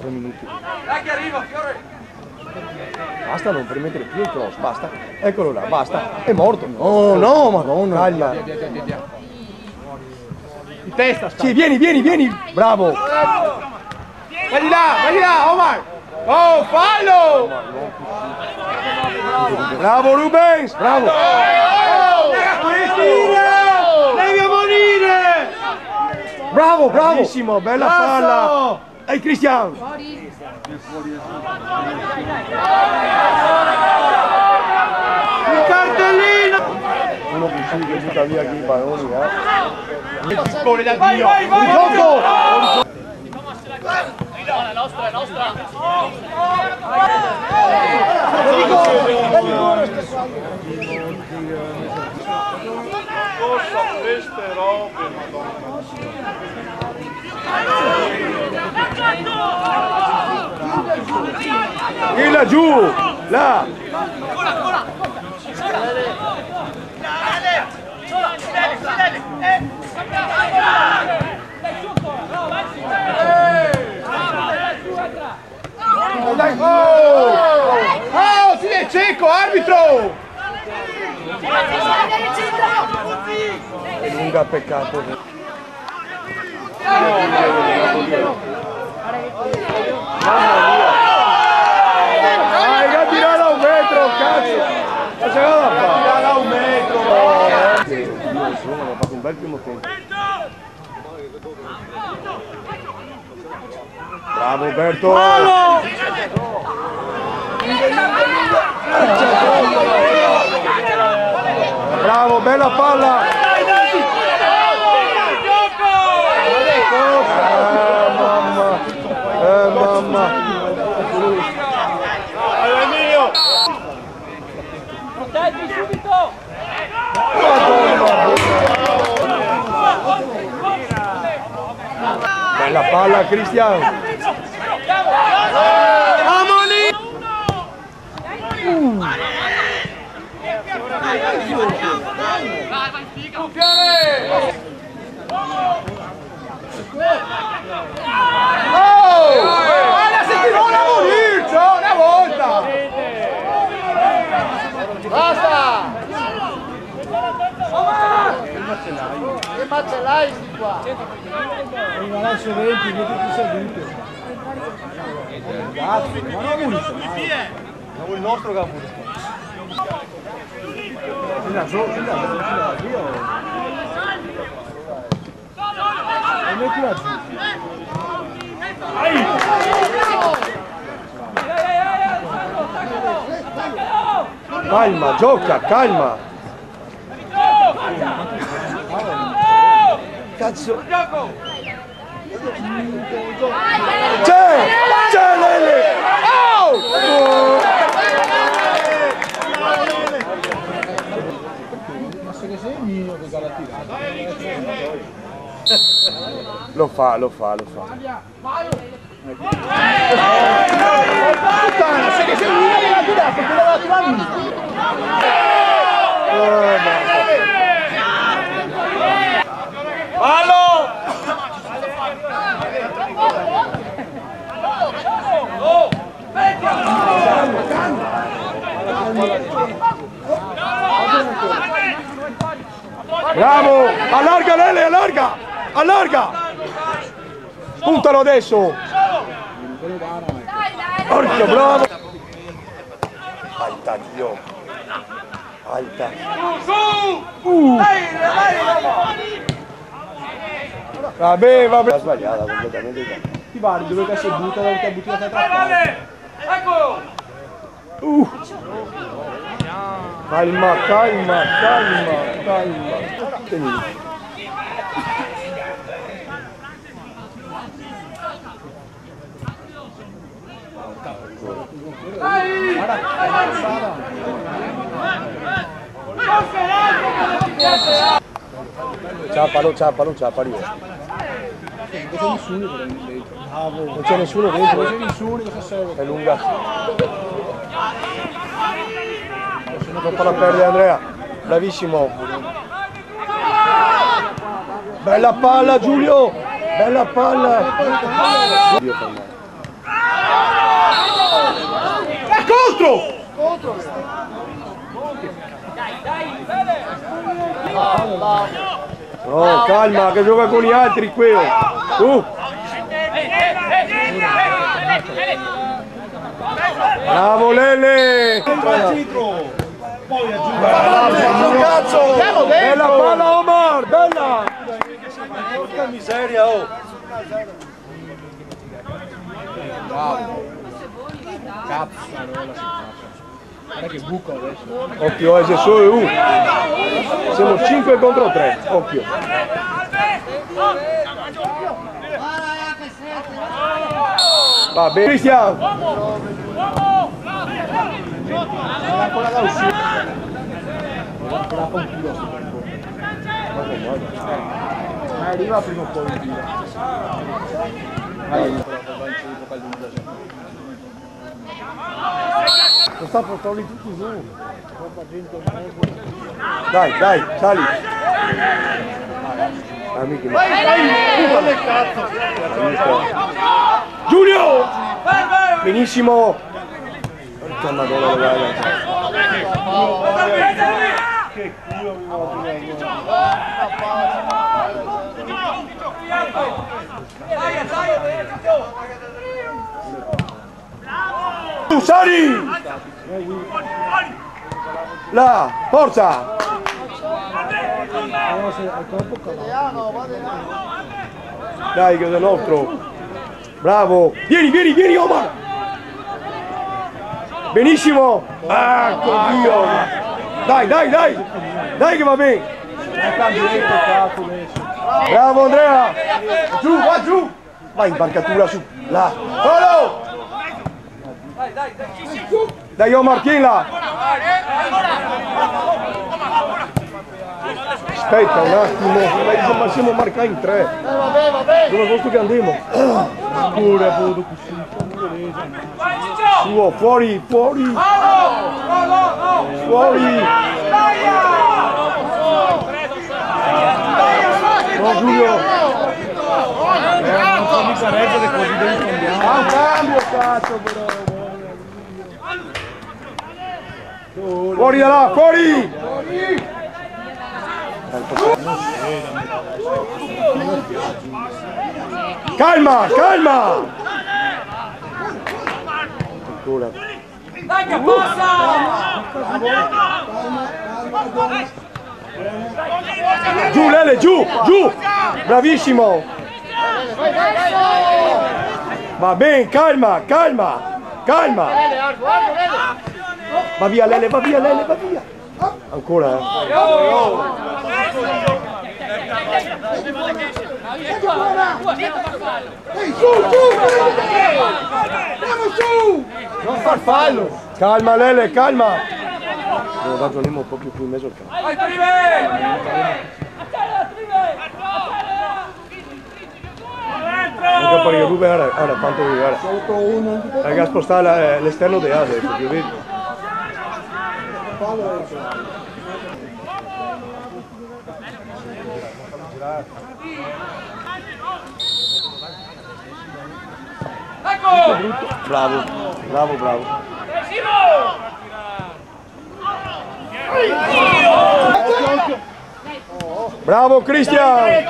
3 minuti. Dai che arriva, Fiore! Basta, non permettere più il cross, basta. Eccolo là, basta. È morto. No, no, madonna. Taglia. Di testa sta. Sì, vieni. Bravo. Vai là, Omar. Oh, fallo! Bravo Rubens, bravo. Devi morire! Bravo, bravissimo, bella palla. Ehi Cristian. Il cartellino! Uno che si butta via qui i palloni, Scorre da Dio! Vai! Gioco! La nostra! Cosa queste robe, madonna. E laggiù! Là! Oh, si è cieco, arbitro! È lunga, peccato. Dai, che tirare a un metro, cazzo! Ma c'è da fare? Tirare a un metro! Insomma, ha fatto un bel primo tempo. Bravo Berto! Bravo, bella palla! Mamma! È mio! Proteggi subito! Bella palla Cristian! Alla settimana morire, una volta! Basta! Che macellai qua? Ma lascio 20, mettiti seduto. Cazzo, ma non avuto. Ma il nostro che ha avuto. E mettila giù. Calma, gioca, calma. Cazzo. C'è Lele. Oh! Ma se ne sei mio che la tirata. Lo fa. Puttana, se ne sei mio che la tirata, che la tirata. Fallo! Bravo! Allarga Lele, allarga! Puntalo adesso! Porca, bravo! Alta, Dio! Alta! Vabbè! Ha sbagliata completamente. Ti pare dove che si butta dove ti butti la testa? Eccolo! Calma. Tieni. Ciappalo. Non c'è nessuno dentro. È lunga. Non farla perdere Andrea. Bravissimo. Bella palla Giulio. Bella palla. Contro! No, calma, che gioca con gli altri qui. Bravo Lele! Poi aggiunge Cazzo! Bella palla Omar, bella! Porca miseria, oh! Guarda che buco adesso. Occhio, c'è solo uno. Siamo 5 contro 3, occhio. Va bene, Cristian! Ancora da uscire. Un tiro. Ma arriva prima o poi il tiro. Lo sta portando tutti giù. Dai, dai, sali! Amici, Vai, cazzo! Giulio! Benissimo! Porca madonna, ragazzi! Che culo mi muovi! Tu sali! Là, forza! Dai, che è del nostro! Bravo! Vieni, vieni, vieni Omar! Benissimo! Ecco Dio! Dai, dai, dai! Dai che va bene! Bravo Andrea! Giù, va giù! Vai in bancatura su! Là! Solo! Dai Omar, tienila! Aspetta un attimo, ma siamo marcati in 3. Dove posto che andiamo? Pure potuto così. Suo, fuori, fuori! Fuori! No Giulio! Non so mica reggere così dentro andiamo. Fa un cambio cazzo però! Fuori da là, fuori! Calma, calma! Ancora. Dai che passa! Giù Lele, giù, giù! Bravissimo! Va bene, calma, calma, calma! Va via Lele, va via Lele, va via! Ancora, Ehi, su, su! Andiamo su! Non far fallo! Calma Lele, calma! Ragioniamo un po' più qui in mezzo al campo. Vai Trive! Anche perché Ruben ora quanto guarda. Raga, spostare l'esterno di Ase, più vedi. Ecco! Bravo, bravo, bravo. Bravo Cristian!